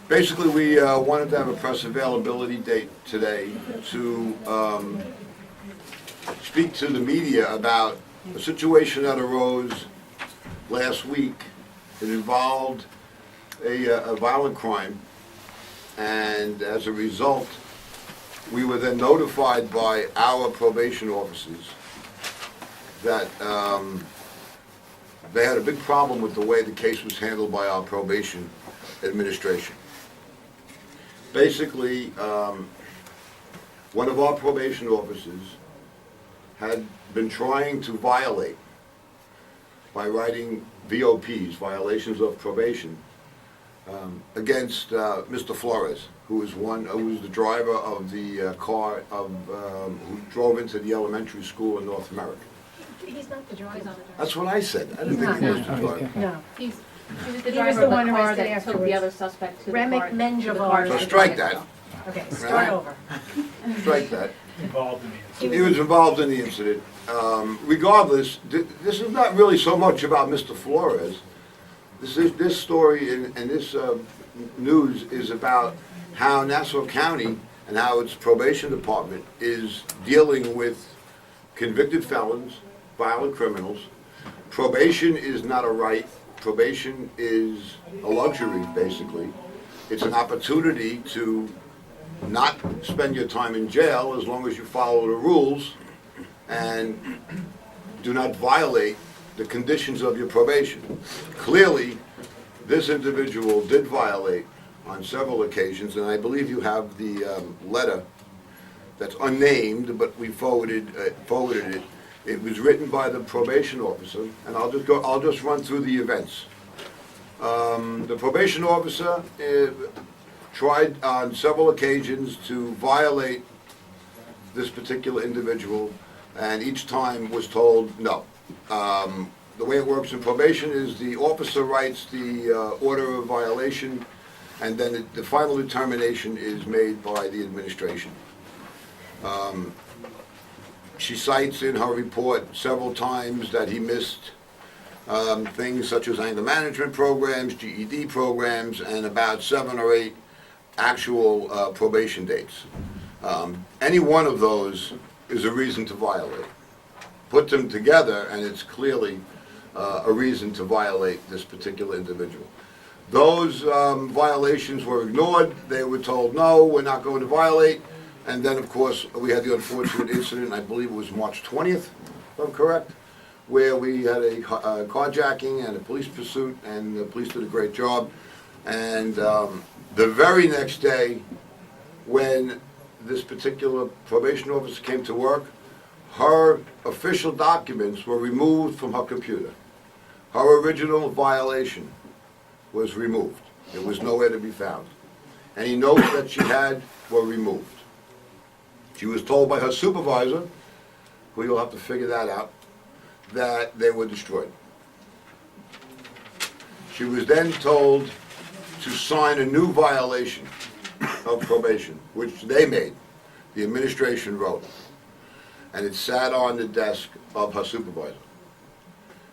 Basically, we wanted to have a press availability date today to speak to the media about a situation that arose last week. It involved a violent crime, and as a result, we were then notified by our probation officers that they had a big problem with the way the case was handled by our probation administration. Basically, one of our probation officers had been trying to violate, by writing VOPs, violations of probation, against Mr. Flores, who was the driver of the car who drove into the elementary school in North America. He's not the driver. That's what I said. I didn't think he was the driver. No. He was the He driver was of the the one car arrested that took the afterwards. other suspect to the Remick car. Menjivar. So strike that. Okay, start Right. over. Strike that. Involved in the incident. He was involved in the incident. Regardless, this is not really so much about Mr. Flores. This story and this news is about how Nassau County and how its probation department is dealing with convicted felons, violent criminals. Probation is not a right. Probation is a luxury, basically. It's an opportunity to not spend your time in jail as long as you follow the rules and do not violate the conditions of your probation. Clearly, this individual did violate on several occasions, and I believe you have the letter that's unnamed, but we forwarded it. It was written by the probation officer, and I'll just run through the events. The probation officer tried on several occasions to violate this particular individual, and each time was told no. The way it works in probation is the officer writes the order of violation, and then the final determination is made by the administration. She cites in her report several times that he missed things such as anger management programs, GED programs, and about 7 or 8 actual probation dates. Any one of those is a reason to violate. Put them together and it's clearly a reason to violate this particular individual. Those violations were ignored. They were told, no, we're not going to violate. And then, of course, we had the unfortunate incident, I believe it was March 20th, if I'm correct, where we had a carjacking and a police pursuit, and the police did a great job. And the very next day, when this particular probation officer came to work, her official documents were removed from her computer. Her original violation was removed. It was nowhere to be found. Any notes that she had were removed. She was told by her supervisor, who you'll have to figure that out, that they were destroyed. She was then told to sign a new violation of probation, which they made. The administration wrote, and it sat on the desk of her supervisor.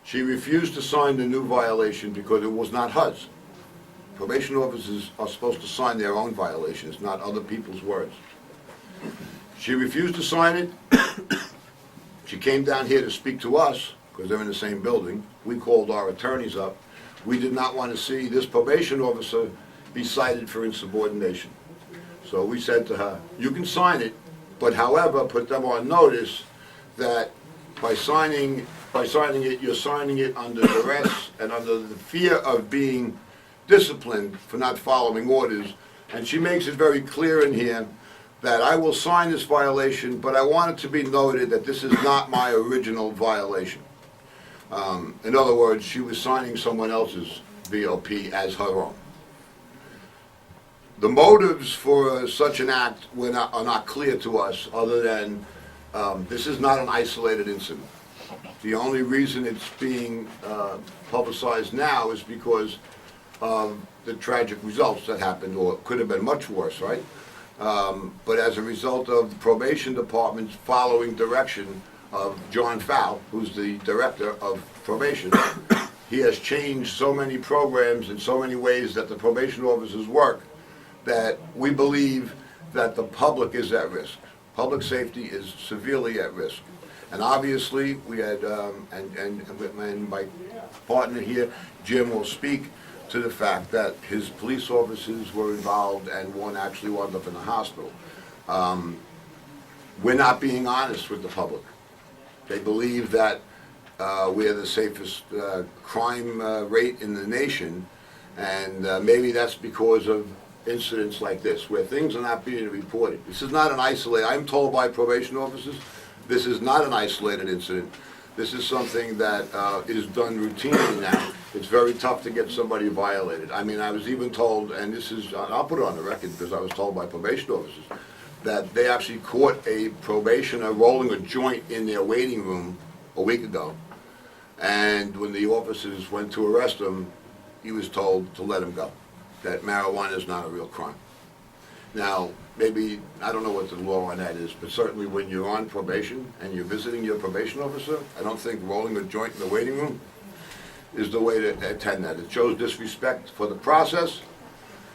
She refused to sign the new violation because it was not hers. Probation officers are supposed to sign their own violations, not other people's words. She refused to sign it. She came down here to speak to us, because they're in the same building. We called our attorneys up. We did not want to see this probation officer be cited for insubordination. So we said to her, you can sign it, but however, put them on notice that by signing it, you're signing it under duress and under the fear of being disciplined for not following orders. And she makes it very clear in here that I will sign this violation, but I want it to be noted that this is not my original violation. In other words, she was signing someone else's VOP as her own. The motives for such an act are not clear to us, other than this is not an isolated incident. The only reason it's being publicized now is because of the tragic results that happened, or it could have been much worse, right? But as a result of the probation department's following direction of John Fowl, who's the director of probation, he has changed so many programs in so many ways that the probation officers work, that we believe that the public is at risk. Public safety is severely at risk. And obviously, we had, and my partner here, Jim, will speak to the fact that his police officers were involved and one actually wound up in the hospital. We're not being honest with the public. They believe that we're the safest crime rate in the nation, and maybe that's because of incidents like this, where things are not being reported. This is not an isolated, I'm told by probation officers, this is not an isolated incident. This is something that is done routinely now. It's very tough to get somebody violated. I mean, I was even told, and this is, I'll put it on the record because I was told by probation officers, that they actually caught a probationer rolling a joint in their waiting room a week ago. And when the officers went to arrest him, he was told to let him go, that marijuana is not a real crime. Now, maybe, I don't know what the law on that is, but certainly when you're on probation and you're visiting your probation officer, I don't think rolling a joint in the waiting room is the way to attend that. It shows disrespect for the process,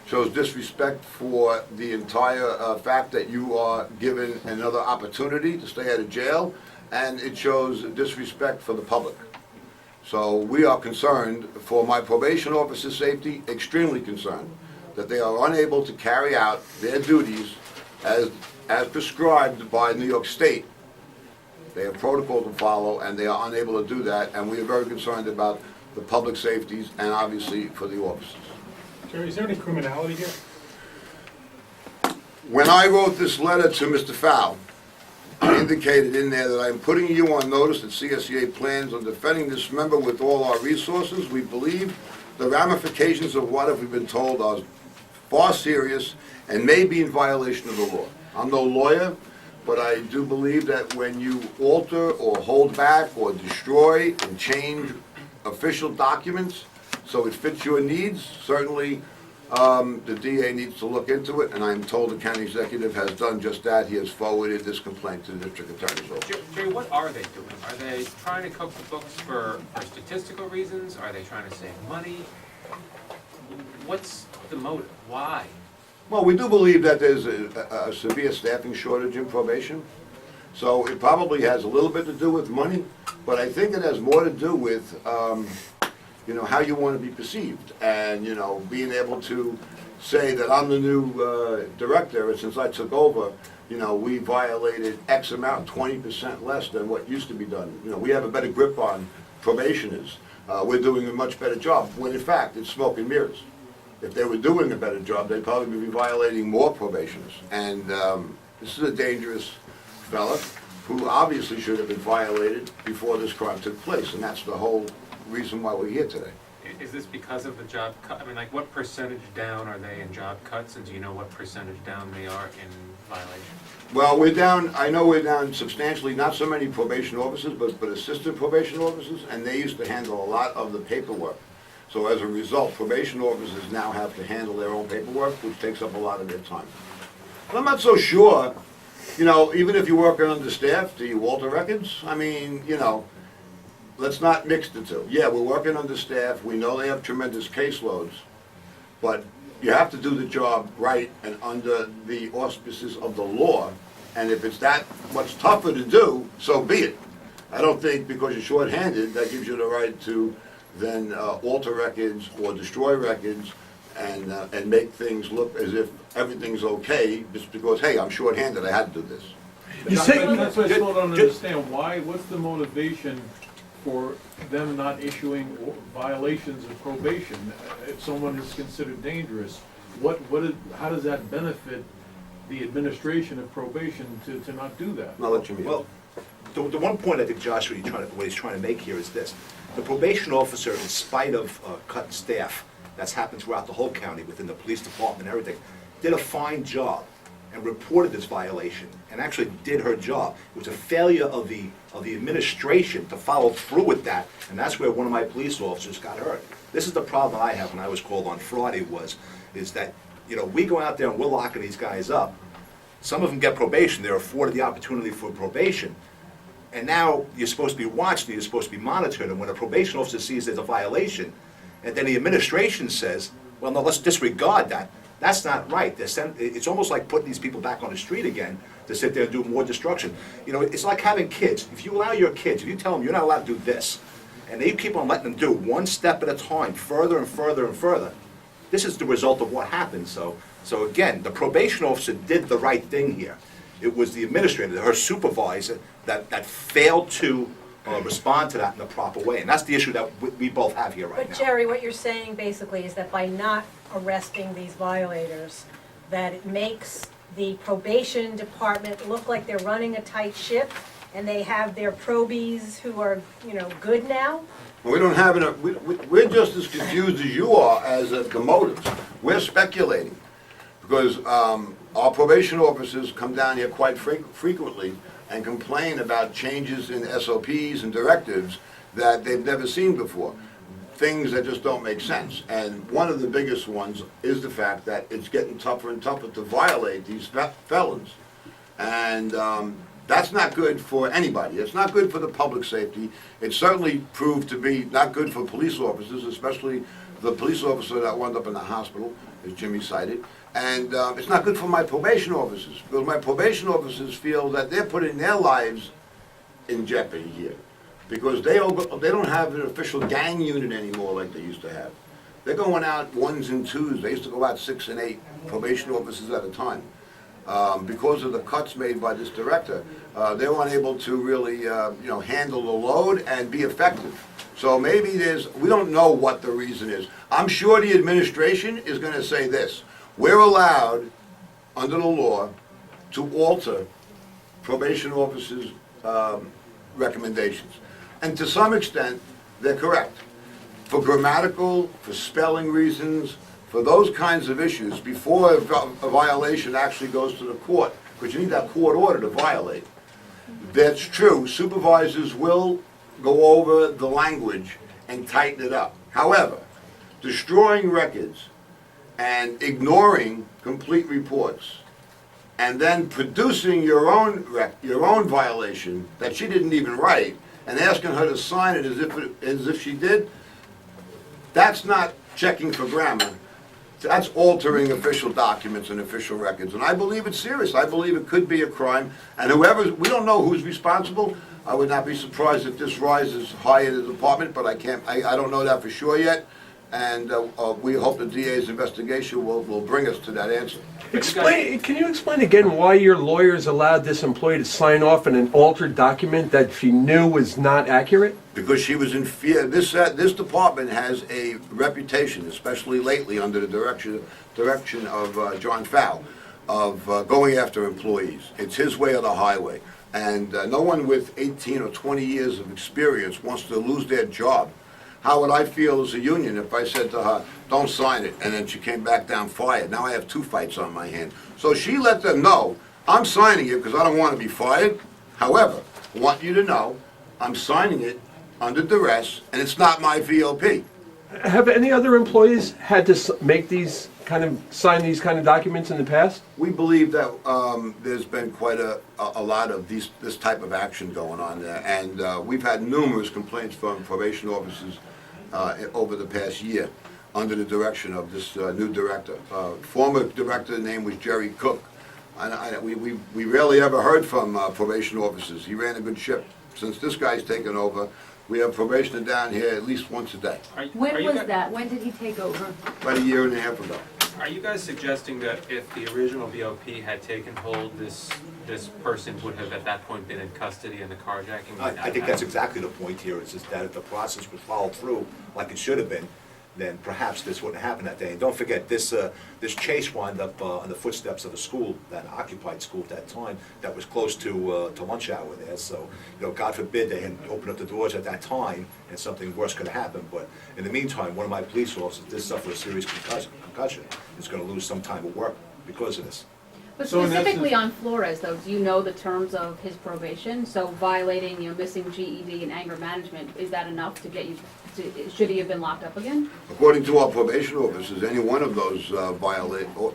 shows disrespect for the entire fact that you are given another opportunity to stay out of jail, and it shows disrespect for the public. So we are concerned for my probation officer's safety, extremely concerned, that they are unable to carry out their duties as prescribed by New York State. They have protocol to follow, and they are unable to do that, and we are very concerned about the public safeties and obviously for the officers. Jerry, is there any criminality here? When I wrote this letter to Mr. Fowl, I indicated in there that I am putting you on notice that CSEA plans on defending this member with all our resources. We believe the ramifications of what have we been told are far serious and may be in violation of the law. I'm no lawyer, but I do believe that when you alter or hold back or destroy and change official documents so it fits your needs, certainly the DA needs to look into it, and I'm told the county executive has done just that. He has forwarded this complaint to the district attorney's office. Jerry, what are they doing? Are they trying to cook the books for statistical reasons? Are they trying to save money? What's the motive? Why? Well, we do believe that there's a severe staffing shortage in probation, so it probably has a little bit to do with money, but I think it has more to do with you know, how you want to be perceived, and, you know, being able to say that I'm the new director, and since I took over, you know, we violated X amount, 20% less than what used to be done. You know, we have a better grip on probationers. We're doing a much better job, when in fact, it's smoke and mirrors. If they were doing a better job, they'd probably be violating more probationers. And this is a dangerous fella who obviously should have been violated before this crime took place, and that's the whole reason why we're here today. Is this because of the job cut? I mean, like, what percentage down are they in job cuts, and do you know what percentage down they are in violation? Well, we're down, I know we're down substantially, not so many probation officers, but assistant probation officers, and they used to handle a lot of the paperwork. So as a result, probation officers now have to handle their own paperwork, which takes up a lot of their time. And I'm not so sure, you know, even if you're working understaffed, do you alter records? I mean, you know, let's not mix the two. Yeah, we're working understaffed, we know they have tremendous caseloads, but you have to do the job right and under the auspices of the law, and if it's that much tougher to do, so be it. I don't think because you're shorthanded, that gives you the right to then alter records or destroy records and make things look as if everything's okay, just because, hey, I'm shorthanded, I had to do this. You say, that's what I still don't understand. Why, what's the motivation for them not issuing violations of probation? If someone is considered dangerous, how does that benefit the administration of probation to not do that? I'll let you mean. Well, the one point I think Joshua, what he's trying to make here is this. The probation officer, in spite of cut staff, that's happened throughout the whole county, within the police department and everything, did a fine job and reported this violation and actually did her job. It was a failure of the administration to follow through with that, and that's where one of my police officers got hurt. This is the problem I have when I was called on Friday is that, you know, we go out there and we're locking these guys up. Some of them get probation, they're afforded the opportunity for probation, and now you're supposed to be watched, you're supposed to be monitored, and when a probation officer sees there's a violation, and then the administration says, well, no, let's disregard that, That's not right. It's almost like putting these people back on the street again to sit there and do more destruction. You know, it's like having kids. If you allow your kids, if you tell them you're not allowed to do this, and they keep on letting them do one step at a time, further and further and further, this is the result of what happened. So again, the probation officer did the right thing here. It was the administrator, her supervisor, that failed to respond to that in the proper way. And that's the issue that we both have here right now. But Jerry, what you're saying basically is that by not arresting these violators, that it makes the probation department look like they're running a tight ship, and they have their probies who are, you know, good now? We don't have enough, we're just as confused as you are as the motives. We're speculating, because our probation officers come down here quite frequently and complain about changes in SOPs and directives that they've never seen before. Things that just don't make sense. And one of the biggest ones is the fact that it's getting tougher and tougher to violate these felons. And that's not good for anybody. It's not good for the public safety. It certainly proved to be not good for police officers, especially the police officer that wound up in the hospital, as Jimmy cited. And it's not good for my probation officers, because my probation officers feel that they're putting their lives in jeopardy here, because they don't have an official gang unit anymore like they used to have. They're going out ones and twos. They used to go out 6 and 8 probation officers at a time. Because of the cuts made by this director, they weren't able to really, handle the load and be effective. So maybe we don't know what the reason is. I'm sure the administration is going to say this: we're allowed, under the law, to alter probation officers' recommendations. And to some extent, they're correct. For grammatical, for spelling reasons, for those kinds of issues, before a violation actually goes to the court, because you need that court order to violate. That's true. Supervisors will go over the language and tighten it up. However, destroying records and ignoring complete reports, and then producing your own violation that she didn't even write, and asking her to sign it as if she did, that's not checking for grammar. That's altering official documents and official records, and I believe it's serious. I believe it could be a crime, and we don't know who's responsible. I would not be surprised if this rises high in the department, but I don't know that for sure yet, and we hope the DA's investigation will bring us to that answer. Can you explain again why your lawyers allowed this employee to sign off on an altered document that she knew was not accurate? Because she was in fear. This department has a reputation, especially lately under the direction of John Fowl, of going after employees. It's his way or the highway. And no one with 18 or 20 years of experience wants to lose their job. How would I feel as a union if I said to her, don't sign it, and then she came back down fired? Now I have 2 fights on my hand. So she let them know, I'm signing it because I don't want to be fired. However, I want you to know, I'm signing it under duress, and it's not my VOP. Have any other employees had to sign these kind of documents in the past? We believe that there's been quite a lot of this type of action going on there, and we've had numerous complaints from probation officers over the past year under the direction of this new director. Former director, name was Jerry Cook. We rarely ever heard from probation officers. He ran a good ship. Since this guy's taken over, we have probation down here at least once a day. When was that? When did he take over? About a year and a half ago. Are you guys suggesting that if the original VOP had taken hold, this person would have at that point been in custody and the carjacking? I think that's exactly the point here, is just that if the process was followed through like it should have been, then perhaps this wouldn't happen that day. And don't forget, this chase wound up on the footsteps of a school, that occupied school at that time, that was close to lunch hour there. So, God forbid they had opened up the doors at that time and something worse could have happened. But in the meantime, one of my police officers did suffer a serious concussion. He's going to lose some time of work because of this. But So in specifically essence- on Flores, though, do you know the terms of his probation? So violating, missing GED and anger management, is that enough to get you, should he have been locked up again? According to our probation officers, any one of those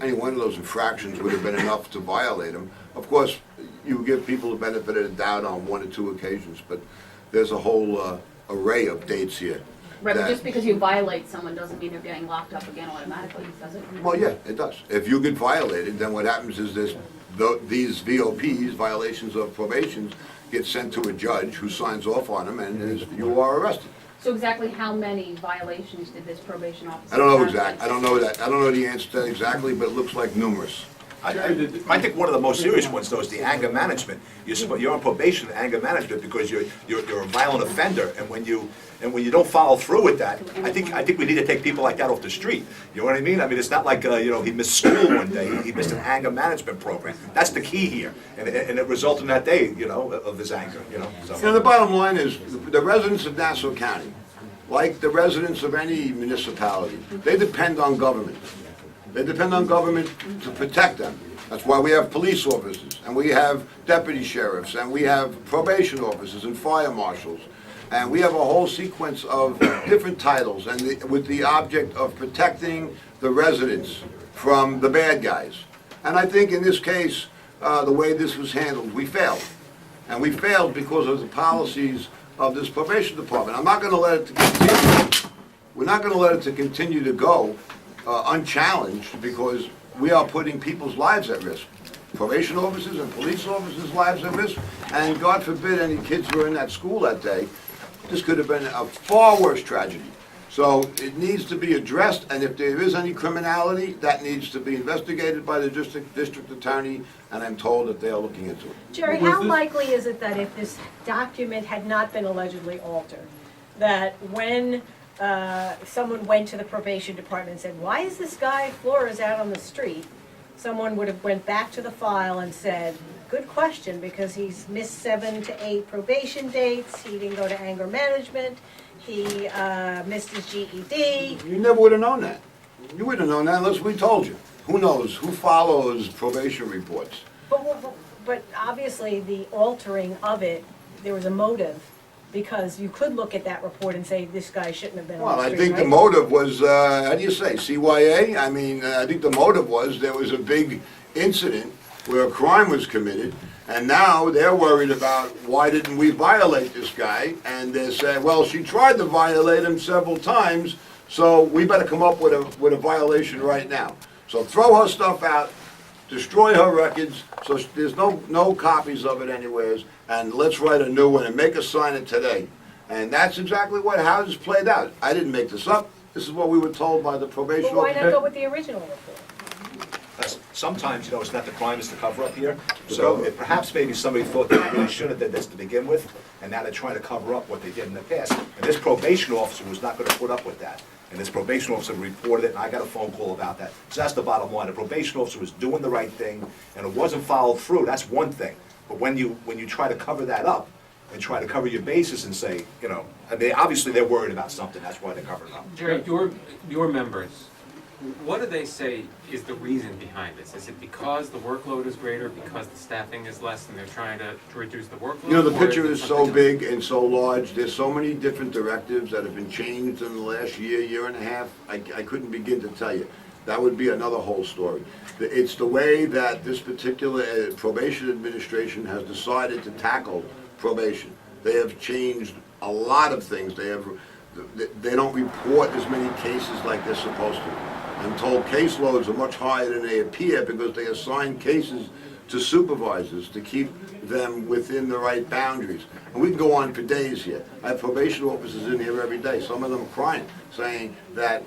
any one of those infractions would have been enough to violate them. Of course, you give people the benefit of the doubt on 1 or 2 occasions, but there's a whole array of dates here. Right, but that- just because you violate someone doesn't mean they're getting locked up again automatically, does it? Well, yeah, it does. If you get violated, then what happens is these VOPs, violations of probations, get sent to a judge who signs off on them, and you are arrested. So exactly how many violations did this probation officer? I don't know have? exact, I don't know that, I don't know the answer to that exactly, but it looks like numerous. I think one of the most serious ones, though, is the anger management. You're on probation for anger management because you're a violent offender, and when you don't follow through with that, I think we need to take people like that off the street. You know what I mean? I mean, it's not like, he missed school one day, he missed an anger management program. That's the key here, and it resulted in that day, of his anger, so. You know, the bottom line is, the residents of Nassau County, like the residents of any municipality, they depend on government. They depend on government to protect them. That's why we have police officers, and we have deputy sheriffs, and we have probation officers and fire marshals. And we have a whole sequence of different titles, and with the object of protecting the residents from the bad guys. And I think in this case, the way this was handled, we failed. And we failed because of the policies of this probation department. I'm not gonna let it continue. We're not gonna let it continue to go unchallenged, because we are putting people's lives at risk. Probation officers and police officers' lives at risk, and God forbid any kids were in that school that day. This could have been a far worse tragedy. So it needs to be addressed, and if there is any criminality, that needs to be investigated by the district attorney, and I'm told that they are looking into it. Jerry, Was how this- likely is it that if this document had not been allegedly altered, that when someone went to the probation department and said, why is this guy Flores out on the street? Someone would have went back to the file and said, good question, because he's missed 7 to 8 probation dates, he didn't go to anger management, he missed his GED. You never would have known that. You wouldn't have known that unless we told you. Who knows? Who follows probation reports? But obviously, the altering of it, there was a motive, because you could look at that report and say, this guy shouldn't have been on Well, the I street, think the right? motive was, how do you say, CYA? I mean, I think the motive was there was a big incident where a crime was committed, and now they're worried about why didn't we violate this guy? And they say, well, she tried to violate him several times, so we better come up with a violation right now. So throw her stuff out, destroy her records, so there's no copies of it anywheres, and let's write a new one and make us sign it today. And that's exactly how this played out. I didn't make this up. This is what we were told by the probation But why officer. not go with the original report? Sometimes, it's not the crime, it's the cover-up here. So perhaps maybe somebody thought they really should have did this to begin with, and now they're trying to cover up what they did in the past. And this probation officer was not gonna put up with that. And this probation officer reported it, and I got a phone call about that. So that's the bottom line. The probation officer was doing the right thing, and it wasn't followed through, that's one thing. But when you try to cover that up, and try to cover your bases and say, and obviously they're worried about something, that's why they're covering it up. Jerry, your members, what do they say is the reason behind this? Is it because the workload is greater, because the staffing is less, and they're trying to reduce the workload? You know, the or picture it is so something else? big and so large, there's so many different directives that have been changed in the last year and a half, I couldn't begin to tell you. That would be another whole story. It's the way that this particular probation administration has decided to tackle probation. They have changed a lot of things. They don't report as many cases like they're supposed to. I'm told caseloads are much higher than they appear because they assign cases to supervisors to keep them within the right boundaries. And we can go on for days here. I have probation officers in here every day, some of them crying, saying that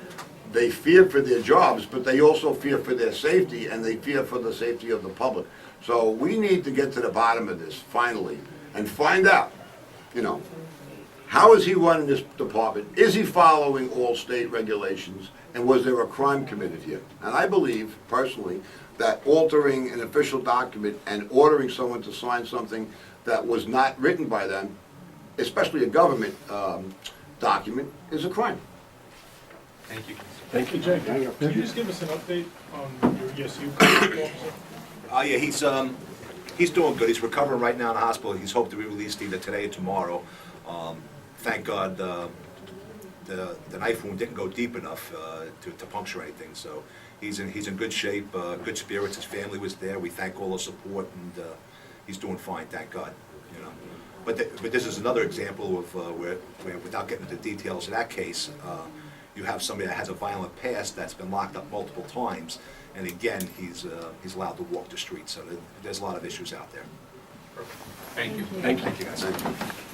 they fear for their jobs, but they also fear for their safety, and they fear for the safety of the public. So we need to get to the bottom of this, finally, and find out, how is he running this department? Is he following all state regulations? And was there a crime committed here? And I believe, personally, that altering an official document and ordering someone to sign something that was not written by them, especially a government document, is a crime. Thank you. Thank you. Jay, could you just give us an update on your ESU officer? Yeah, he's doing good. He's recovering right now in the hospital. He's hoped to be released either today or tomorrow. Thank God the knife wound didn't go deep enough to puncture anything. So he's in good shape, good spirits. His family was there. We thank all the support, and he's doing fine. Thank God. But this is another example of where, without getting into the details of that case, you have somebody that has a violent past that's been locked up multiple times, and again, he's allowed to walk the street. So there's a lot of issues out there. Thank you. Thank you. Thank you, guys.